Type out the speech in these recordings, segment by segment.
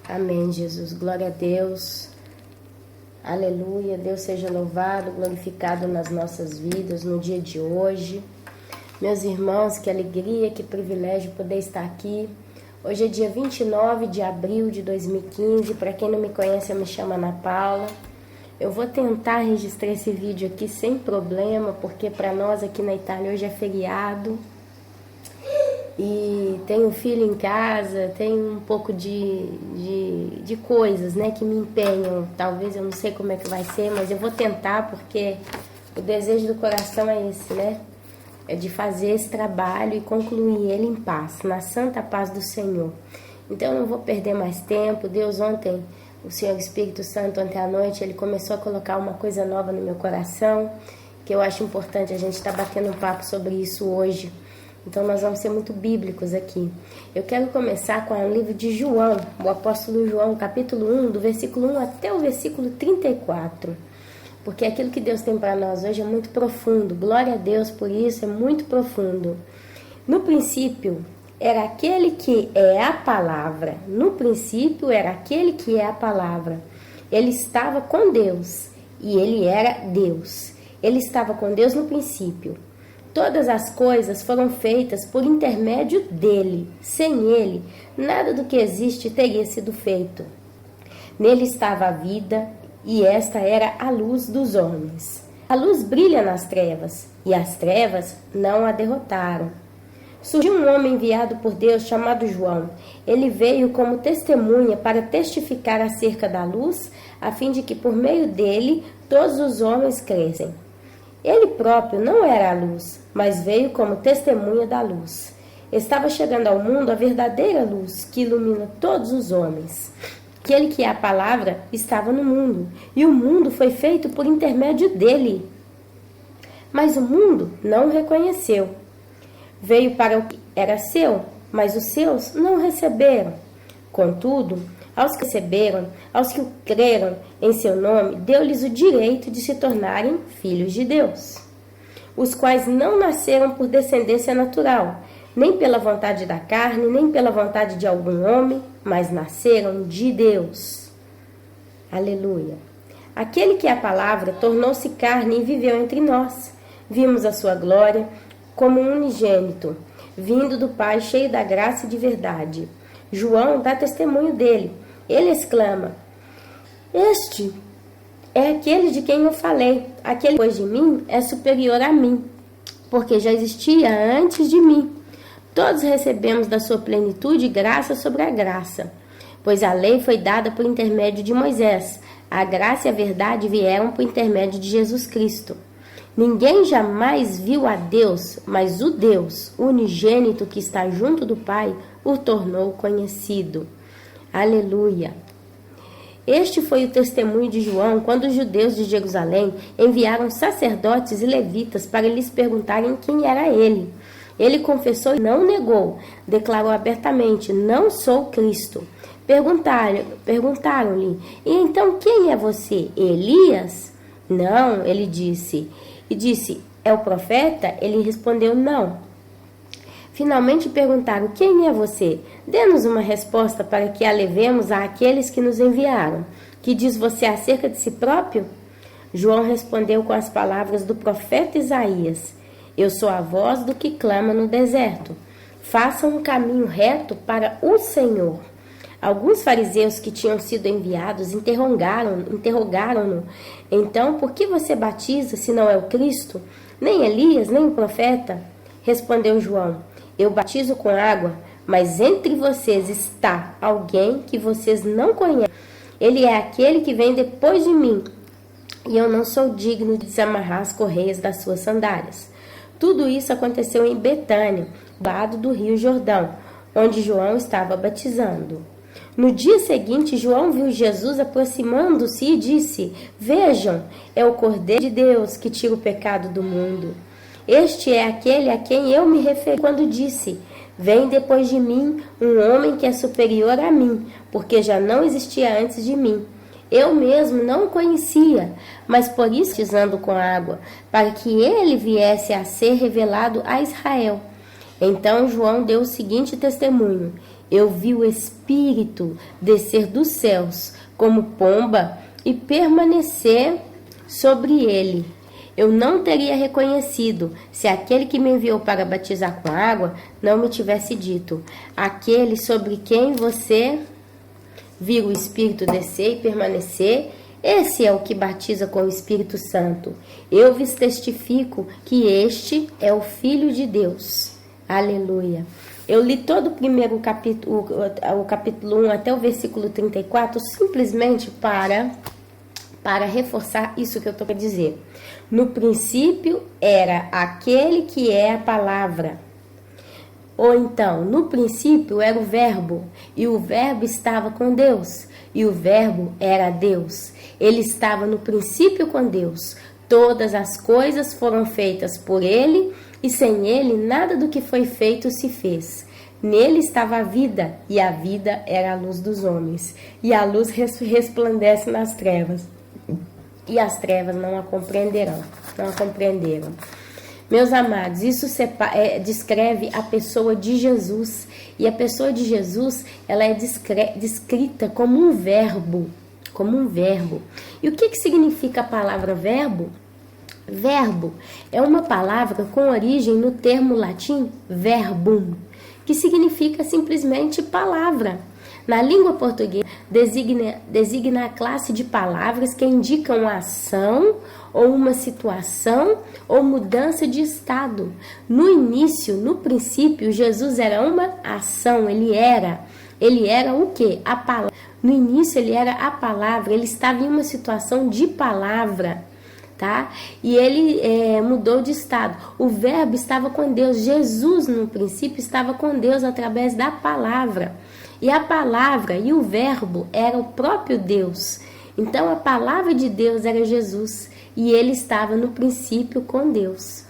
Amém, Jesus. Glória a Deus. Aleluia. Deus seja louvado, glorificado nas nossas vidas no dia de hoje. Meus irmãos, que alegria, que privilégio poder estar aqui. Hoje é dia 29 de abril de 2015. Para quem não me conhece, eu me chamo Ana Paula. Eu vou tentar registrar esse vídeo aqui sem problema, porque para nós aqui na Itália hoje é feriado. E tenho filho em casa, tenho um pouco de coisas, né, que me empenham. Talvez, eu não sei como é que vai ser, mas eu vou tentar, porque o desejo do coração é esse, né? É de fazer esse trabalho e concluir ele em paz, na santa paz do Senhor. Então eu não vou perder mais tempo. Deus ontem, o Senhor Espírito Santo, ontem à noite, ele começou a colocar uma coisa nova no meu coração, que eu acho importante a gente estar batendo um papo sobre isso hoje. Então nós vamos ser muito bíblicos aqui. Eu quero começar com o livro de João, o apóstolo João, capítulo 1, do versículo 1 até o versículo 34. Porque aquilo que Deus tem para nós hoje é muito profundo. Glória a Deus por isso, é muito profundo. No princípio era aquele que é a palavra. No princípio era aquele que é a palavra. Ele estava com Deus e ele era Deus. Ele estava com Deus no princípio. Todas as coisas foram feitas por intermédio dele. Sem ele, nada do que existe teria sido feito. Nele estava a vida, e esta era a luz dos homens. A luz brilha nas trevas, e as trevas não a derrotaram. Surgiu um homem enviado por Deus chamado João. Ele veio como testemunha para testificar acerca da luz, a fim de que por meio dele todos os homens crescem. Ele próprio não era a luz, mas veio como testemunha da luz. Estava chegando ao mundo a verdadeira luz que ilumina todos os homens. Aquele que é a palavra estava no mundo, e o mundo foi feito por intermédio dele. Mas o mundo não o reconheceu. Veio para o que era seu, mas os seus não o receberam. Contudo, aos que receberam, aos que creram em seu nome, deu-lhes o direito de se tornarem filhos de Deus, os quais não nasceram por descendência natural, nem pela vontade da carne, nem pela vontade de algum homem, mas nasceram de Deus. Aleluia. Aquele que é a palavra tornou-se carne e viveu entre nós. Vimos a sua glória como um unigênito, vindo do Pai, cheio da graça e de verdade. João dá testemunho dele. Ele exclama: este é aquele de quem eu falei. Aquele depois de mim é superior a mim, porque já existia antes de mim. Todos recebemos da sua plenitude graça sobre a graça, pois a lei foi dada por intermédio de Moisés. A graça e a verdade vieram por intermédio de Jesus Cristo. Ninguém jamais viu a Deus, mas o Deus unigênito que está junto do Pai o tornou conhecido. Aleluia. Este foi o testemunho de João quando os judeus de Jerusalém enviaram sacerdotes e levitas para lhes perguntarem quem era ele. Ele confessou e não negou, declarou abertamente: não sou Cristo. Perguntaram-lhe: e então quem é você? Elias? Não, ele disse. E disse: é o profeta? Ele respondeu: não. Finalmente perguntaram: quem é você? Dê-nos uma resposta para que a levemos àqueles que nos enviaram. Que diz você acerca de si próprio? João respondeu com as palavras do profeta Isaías: eu sou a voz do que clama no deserto. Façam um caminho reto para o Senhor. Alguns fariseus que tinham sido enviados interrogaram-no. Então, por que você batiza se não é o Cristo? Nem Elias, nem o profeta? Respondeu João: eu batizo com água, mas entre vocês está alguém que vocês não conhecem. Ele é aquele que vem depois de mim, e eu não sou digno de desamarrar as correias das suas sandálias. Tudo isso aconteceu em Betânia, do lado do rio Jordão, onde João estava batizando. No dia seguinte, João viu Jesus aproximando-se e disse: vejam, é o Cordeiro de Deus que tira o pecado do mundo. Este é aquele a quem eu me referi quando disse: vem depois de mim um homem que é superior a mim, porque já não existia antes de mim. Eu mesmo não o conhecia, mas por isso batizando com água, para que ele viesse a ser revelado a Israel. Então João deu o seguinte testemunho: eu vi o Espírito descer dos céus como pomba e permanecer sobre ele. Eu não teria reconhecido se aquele que me enviou para batizar com água não me tivesse dito: aquele sobre quem você viu o Espírito descer e permanecer, esse é o que batiza com o Espírito Santo. Eu vos testifico que este é o Filho de Deus. Aleluia. Eu li todo o primeiro capítulo, o capítulo 1 até o versículo 34, simplesmente para reforçar isso que eu estou a dizer. No princípio era aquele que é a palavra. Ou então, no princípio era o verbo, e o verbo estava com Deus, e o verbo era Deus. Ele estava no princípio com Deus. Todas as coisas foram feitas por ele, e sem ele nada do que foi feito se fez. Nele estava a vida, e a vida era a luz dos homens. E a luz resplandece nas trevas, e as trevas não a compreenderam. Meus amados, isso descreve a pessoa de Jesus. E a pessoa de Jesus, ela é descrita como um verbo. E o que significa a palavra verbo? Verbo é uma palavra com origem no termo latim verbum, que significa simplesmente palavra. Na língua portuguesa, designa a classe de palavras que indicam a ação ou uma situação ou mudança de estado. No início, no princípio, Jesus era uma ação, ele era o quê? A palavra. No início ele era a palavra, ele estava em uma situação de palavra, tá? E ele mudou de estado. O verbo estava com Deus. Jesus, no princípio, estava com Deus através da palavra. E a palavra e o verbo era o próprio Deus. Então a palavra de Deus era Jesus. E ele estava no princípio com Deus.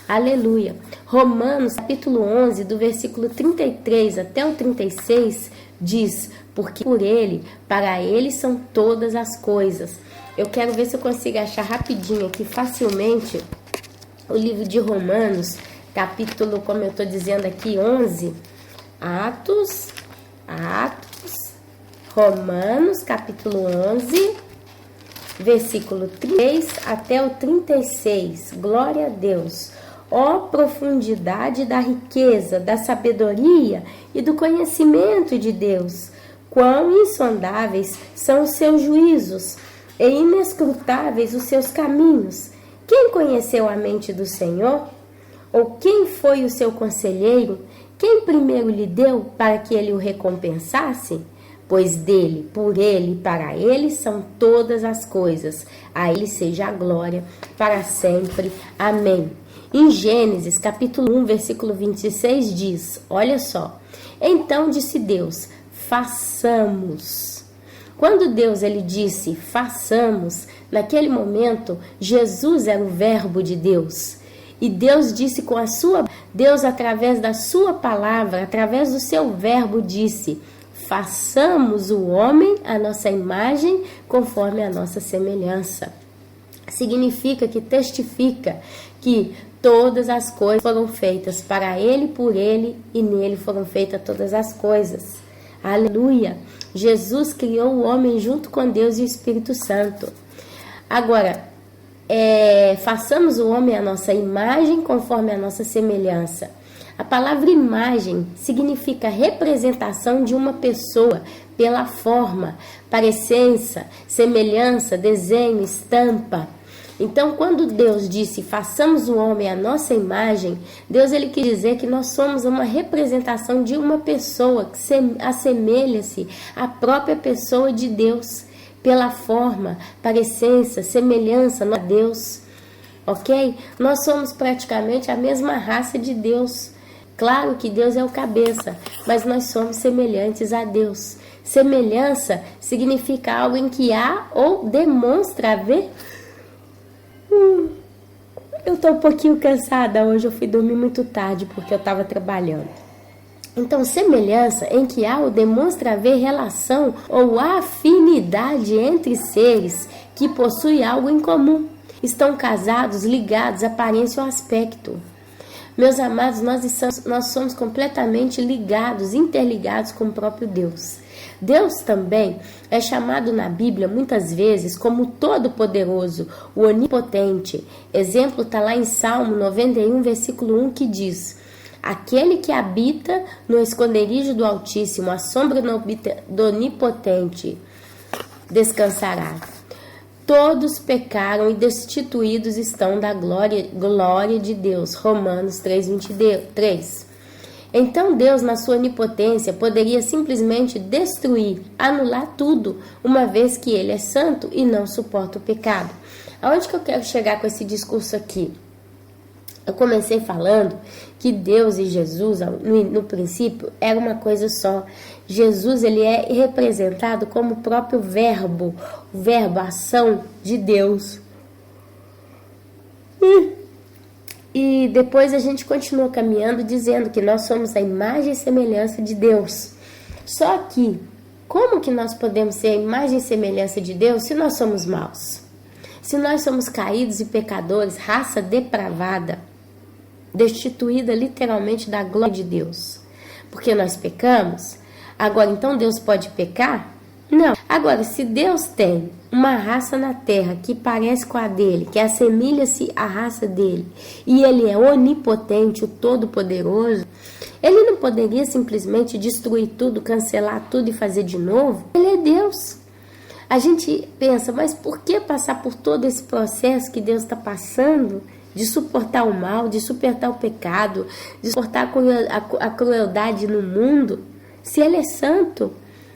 Aleluia. Romanos capítulo 11, do versículo 33 até o 36, diz: porque por ele, para ele são todas as coisas. Eu quero ver se eu consigo achar rapidinho aqui, facilmente, o livro de Romanos, capítulo, como eu estou dizendo aqui, 11, Atos, Romanos, capítulo 11, versículo 3 até o 36. Glória a Deus. Ó profundidade da riqueza, da sabedoria e do conhecimento de Deus! Quão insondáveis são os seus juízos e inescrutáveis os seus caminhos! Quem conheceu a mente do Senhor? Ou quem foi o seu conselheiro? Quem primeiro lhe deu para que ele o recompensasse? Pois dele, por ele e para ele são todas as coisas. A ele seja a glória para sempre. Amém. Em Gênesis, capítulo 1, versículo 26 diz, olha só: então disse Deus, façamos. Quando Deus ele disse façamos, naquele momento Jesus era o verbo de Deus. E Deus disse com a sua, Deus através da sua palavra, através do seu verbo disse: façamos o homem à nossa imagem, conforme a nossa semelhança. Significa que testifica que todas as coisas foram feitas para ele, por ele e nele foram feitas todas as coisas. Aleluia! Jesus criou o homem junto com Deus e o Espírito Santo. Agora, façamos o homem à nossa imagem, conforme a nossa semelhança. A palavra imagem significa representação de uma pessoa pela forma, parecença, semelhança, desenho, estampa. Então, quando Deus disse, façamos o homem à nossa imagem, Deus ele quis dizer que nós somos uma representação de uma pessoa que assemelha-se à própria pessoa de Deus, pela forma, parecença, semelhança a Deus, ok? Nós somos praticamente a mesma raça de Deus. Claro que Deus é o cabeça, mas nós somos semelhantes a Deus. Semelhança significa algo em que há ou demonstra haver. Eu tô um pouquinho cansada hoje, eu fui dormir muito tarde porque eu estava trabalhando. Então, semelhança em que há ou demonstra haver relação ou afinidade entre seres que possuem algo em comum. Estão casados, ligados, aparência ou aspecto. Meus amados, nós somos completamente ligados, interligados com o próprio Deus. Deus também é chamado na Bíblia muitas vezes como Todo-Poderoso, o Onipotente. Exemplo está lá em Salmo 91, versículo 1, que diz: aquele que habita no esconderijo do Altíssimo, a sombra do Onipotente descansará. Todos pecaram e destituídos estão da glória de Deus. Romanos 3:23. Então Deus, na sua onipotência, poderia simplesmente destruir, anular tudo, uma vez que Ele é santo e não suporta o pecado. Aonde que eu quero chegar com esse discurso aqui? Eu comecei falando que Deus e Jesus, no princípio, era uma coisa só. Jesus, ele é representado como o próprio verbo, a ação de Deus. E depois a gente continua caminhando dizendo que nós somos a imagem e semelhança de Deus. Só que, como que nós podemos ser a imagem e semelhança de Deus se nós somos maus? Se nós somos caídos e pecadores, raça depravada, destituída literalmente da glória de Deus. Porque nós pecamos? Agora, então Deus pode pecar? Não. Agora, se Deus tem uma raça na terra que parece com a dele, que assemelha-se à raça dele, e ele é onipotente, o Todo-Poderoso, ele não poderia simplesmente destruir tudo, cancelar tudo e fazer de novo? Ele é Deus. A gente pensa, mas por que passar por todo esse processo que Deus está passando? De suportar o mal, de suportar o pecado, de suportar a crueldade no mundo? Se ele é santo,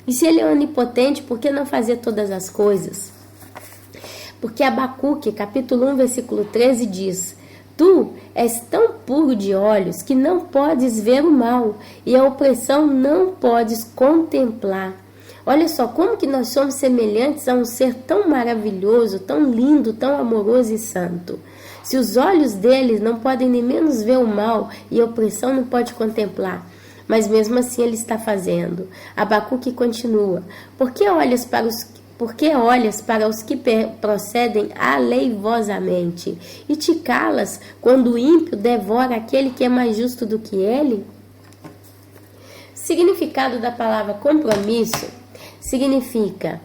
e se ele é onipotente, por que não fazer todas as coisas? Porque Abacuque, capítulo 1, versículo 13 diz: tu és tão puro de olhos que não podes ver o mal, e a opressão não podes contemplar. Olha só, como que nós somos semelhantes a um ser tão maravilhoso, tão lindo, tão amoroso e santo. Se os olhos deles não podem nem menos ver o mal e a opressão não pode contemplar, mas mesmo assim ele está fazendo. Abacuque continua: por que olhas para os que procedem aleivosamente e te calas quando o ímpio devora aquele que é mais justo do que ele? Significado da palavra compromisso significa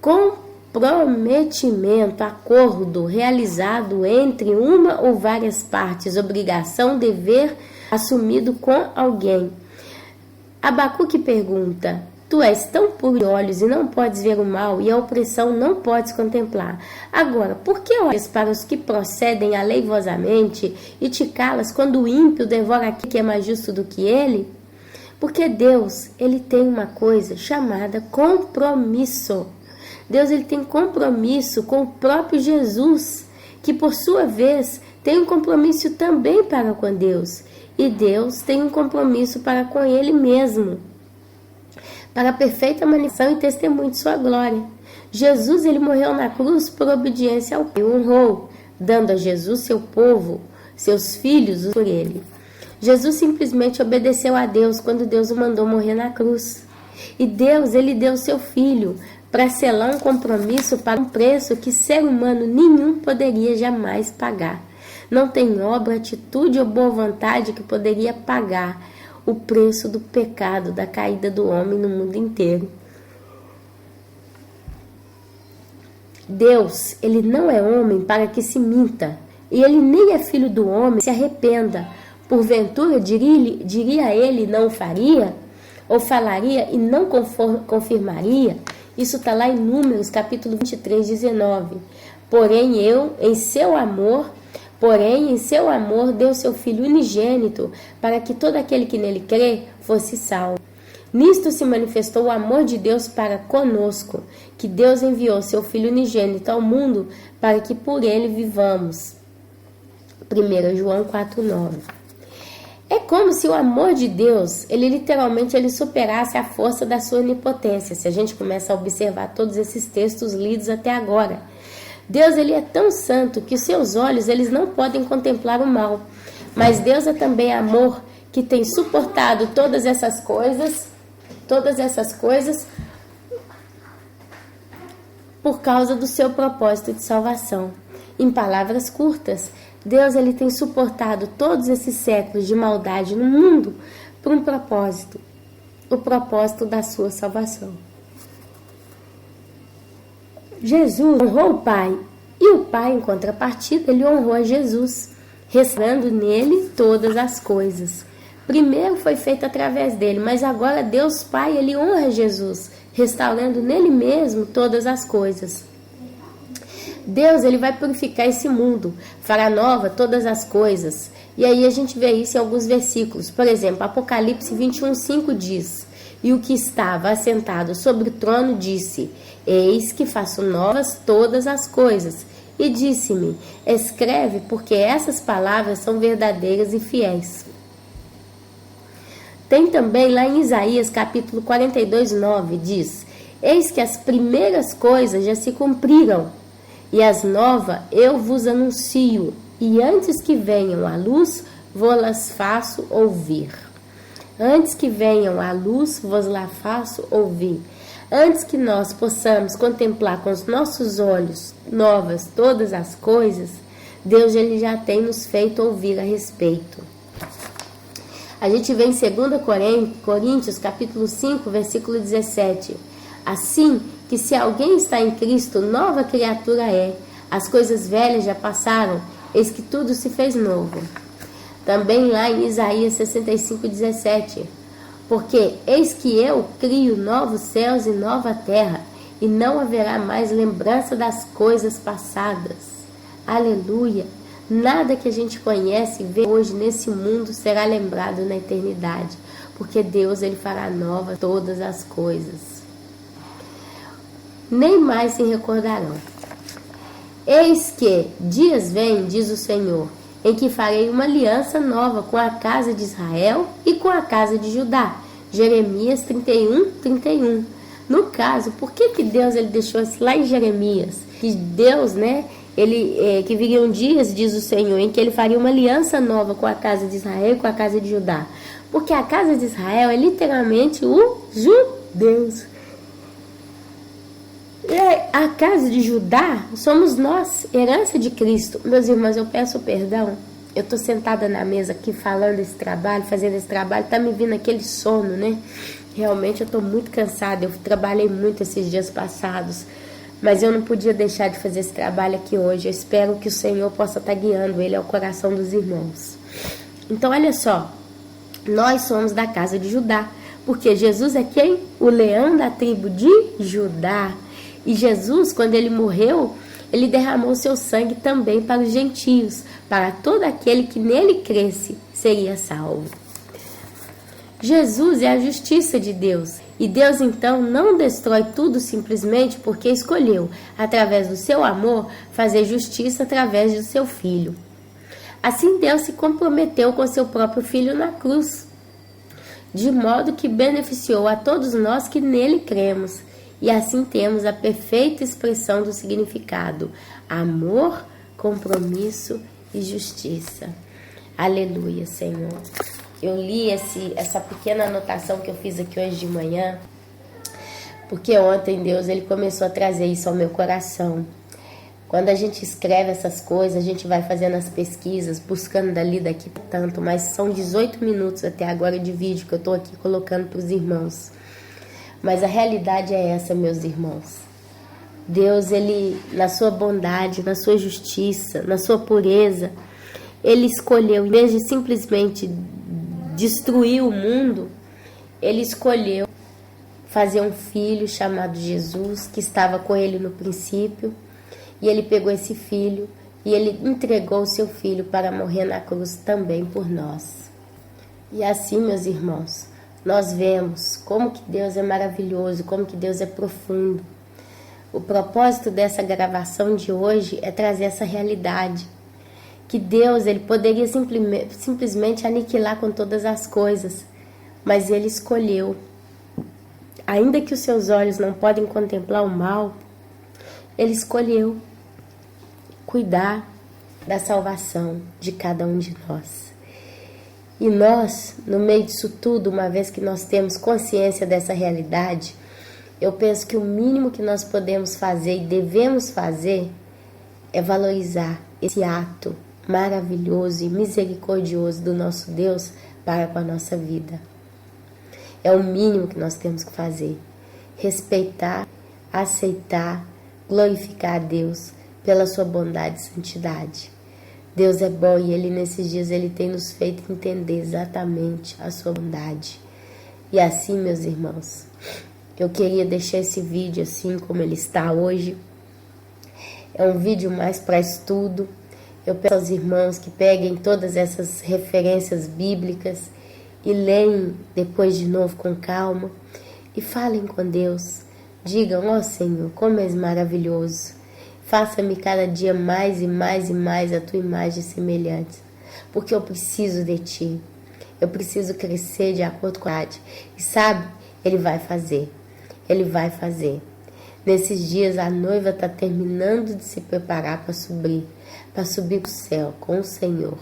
comprometimento, acordo realizado entre uma ou várias partes, obrigação, dever assumido com alguém. Abacuque pergunta: tu és tão puro de olhos e não podes ver o mal, e a opressão não podes contemplar. Agora, por que olhas para os que procedem aleivosamente e te calas quando o ímpio devora aquele que é mais justo do que ele? Porque Deus, ele tem uma coisa chamada compromisso. Deus, ele tem compromisso com o próprio Jesus, que por sua vez tem um compromisso também para com Deus. E Deus tem um compromisso para com ele mesmo, para a perfeita manifestação e testemunho de sua glória. Jesus, ele morreu na cruz por obediência ao Pai, honrou, dando a Jesus seu povo, seus filhos, por ele. Jesus simplesmente obedeceu a Deus quando Deus o mandou morrer na cruz. E Deus, ele deu seu filho para selar um compromisso para um preço que ser humano nenhum poderia jamais pagar. Não tem obra, atitude ou boa vontade que poderia pagar o preço do pecado, da caída do homem no mundo inteiro. Deus, ele não é homem para que se minta, e ele nem é filho do homem se arrependa. Porventura, diria ele, não faria? Ou falaria e não confirmaria? Isso está lá em Números, capítulo 23, 19. Porém, em seu amor, deu seu Filho unigênito, para que todo aquele que nele crê fosse salvo. Nisto se manifestou o amor de Deus para conosco, que Deus enviou seu Filho unigênito ao mundo, para que por ele vivamos. 1 João 4,9. É como se o amor de Deus, ele literalmente superasse a força da sua onipotência, se a gente começa a observar todos esses textos lidos até agora. Deus, ele é tão santo que os seus olhos, eles não podem contemplar o mal. Mas Deus é também amor, que tem suportado todas essas coisas por causa do seu propósito de salvação. Em palavras curtas, Deus ele tem suportado todos esses séculos de maldade no mundo por um propósito, o propósito da sua salvação. Jesus honrou o Pai, e o Pai, em contrapartida, ele honrou a Jesus, restaurando nele todas as coisas. Primeiro foi feito através dele, mas agora Deus Pai, ele honra Jesus, restaurando nele mesmo todas as coisas. Deus, ele vai purificar esse mundo, fará nova todas as coisas. E aí a gente vê isso em alguns versículos. Por exemplo, Apocalipse 21:5 diz: E o que estava assentado sobre o trono disse: Eis que faço novas todas as coisas. E disse-me: Escreve, porque essas palavras são verdadeiras e fiéis. Tem também lá em Isaías capítulo 42:9, diz: Eis que as primeiras coisas já se cumpriram, e as novas eu vos anuncio, e antes que venham à luz, vos-las faço ouvir. Antes que venham à luz, vos-las faço ouvir. Antes que nós possamos contemplar com os nossos olhos novas todas as coisas, Deus ele já tem nos feito ouvir a respeito. A gente vê em 2 Coríntios capítulo 5, versículo 17. Assim que se alguém está em Cristo, nova criatura é. As coisas velhas já passaram, eis que tudo se fez novo. Também lá em Isaías 65:17. Porque eis que eu crio novos céus e nova terra, e não haverá mais lembrança das coisas passadas. Aleluia! Nada que a gente conhece e vê hoje nesse mundo será lembrado na eternidade, porque Deus ele fará nova todas as coisas. Nem mais se recordarão. Eis que dias vêm, diz o Senhor, em que farei uma aliança nova com a casa de Israel e com a casa de Judá. Jeremias 31:31. No caso, por que Deus ele deixou isso lá em Jeremias? Que Deus, que viriam dias, diz o Senhor, em que ele faria uma aliança nova com a casa de Israel e com a casa de Judá. Porque a casa de Israel é literalmente os judeus. E a casa de Judá somos nós, herança de Cristo. Meus irmãos, eu peço perdão. Eu estou sentada na mesa aqui falando esse trabalho, fazendo esse trabalho, está me vindo aquele sono, né? Realmente eu estou muito cansada, eu trabalhei muito esses dias passados, mas eu não podia deixar de fazer esse trabalho aqui hoje. Eu espero que o Senhor possa estar guiando ele ao coração dos irmãos. Então, olha só, nós somos da casa de Judá, porque Jesus é quem? O leão da tribo de Judá. E Jesus, quando ele morreu, ele derramou seu sangue também para os gentios, para todo aquele que nele cresce seria salvo. Jesus é a justiça de Deus, e Deus então não destrói tudo simplesmente porque escolheu, através do seu amor, fazer justiça através do seu Filho. Assim Deus se comprometeu com seu próprio Filho na cruz, de modo que beneficiou a todos nós que nele cremos. E assim temos a perfeita expressão do significado: amor, compromisso e justiça. Aleluia, Senhor. Eu li essa pequena anotação que eu fiz aqui hoje de manhã, porque ontem Deus ele começou a trazer isso ao meu coração. Quando a gente escreve essas coisas, a gente vai fazendo as pesquisas, buscando dali, daqui, tanto, mas são 18 minutos até agora de vídeo que eu estou aqui colocando para os irmãos. Mas a realidade é essa, meus irmãos. Deus, ele, na sua bondade, na sua justiça, na sua pureza, ele escolheu, em vez de simplesmente destruir o mundo, ele escolheu fazer um filho chamado Jesus, que estava com ele no princípio, e ele pegou esse filho e ele entregou o seu filho para morrer na cruz também por nós. E assim, meus irmãos, nós vemos como que Deus é maravilhoso, como que Deus é profundo. O propósito dessa gravação de hoje é trazer essa realidade, que Deus ele poderia simplesmente aniquilar com todas as coisas, mas ele escolheu, ainda que os seus olhos não podem contemplar o mal, ele escolheu cuidar da salvação de cada um de nós. E nós, no meio disso tudo, uma vez que nós temos consciência dessa realidade, eu penso que o mínimo que nós podemos fazer e devemos fazer é valorizar esse ato maravilhoso e misericordioso do nosso Deus para com a nossa vida. É o mínimo que nós temos que fazer. Respeitar, aceitar, glorificar a Deus pela sua bondade e santidade. Deus é bom e Ele nesses dias Ele tem nos feito entender exatamente a sua bondade. E assim, meus irmãos, eu queria deixar esse vídeo assim como ele está hoje. É um vídeo mais para estudo. Eu peço aos irmãos que peguem todas essas referências bíblicas e leem depois de novo com calma e falem com Deus. Digam, ó Senhor, como és maravilhoso. Faça-me cada dia mais e mais e mais a tua imagem semelhante, porque eu preciso de ti. Eu preciso crescer de acordo com a verdade. E sabe, Ele vai fazer. Ele vai fazer. Nesses dias a noiva está terminando de se preparar para subir para o céu com o Senhor.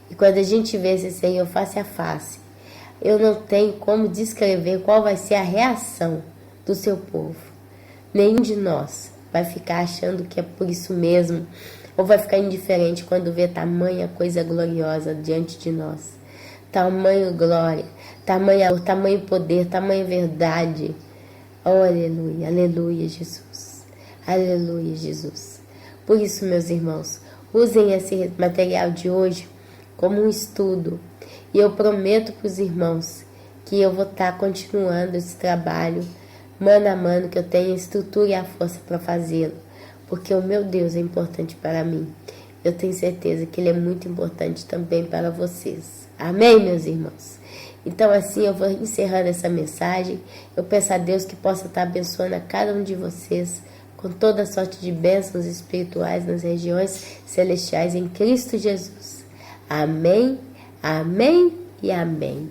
E quando a gente vê esse Senhor face a face, eu não tenho como descrever qual vai ser a reação do seu povo. Nenhum de nós vai ficar achando que é por isso mesmo, ou vai ficar indiferente quando vê tamanha coisa gloriosa diante de nós. Tamanho glória, tamanho poder, tamanha verdade. Oh, aleluia, aleluia, Jesus. Aleluia, Jesus. Por isso, meus irmãos, usem esse material de hoje como um estudo. E eu prometo para os irmãos que eu vou estar continuando esse trabalho mano a mano, que eu tenho a estrutura e a força para fazê-lo. Porque o meu Deus é importante para mim. Eu tenho certeza que Ele é muito importante também para vocês. Amém, meus irmãos? Então assim eu vou encerrando essa mensagem. Eu peço a Deus que possa estar abençoando a cada um de vocês com toda a sorte de bênçãos espirituais nas regiões celestiais em Cristo Jesus. Amém, amém e amém.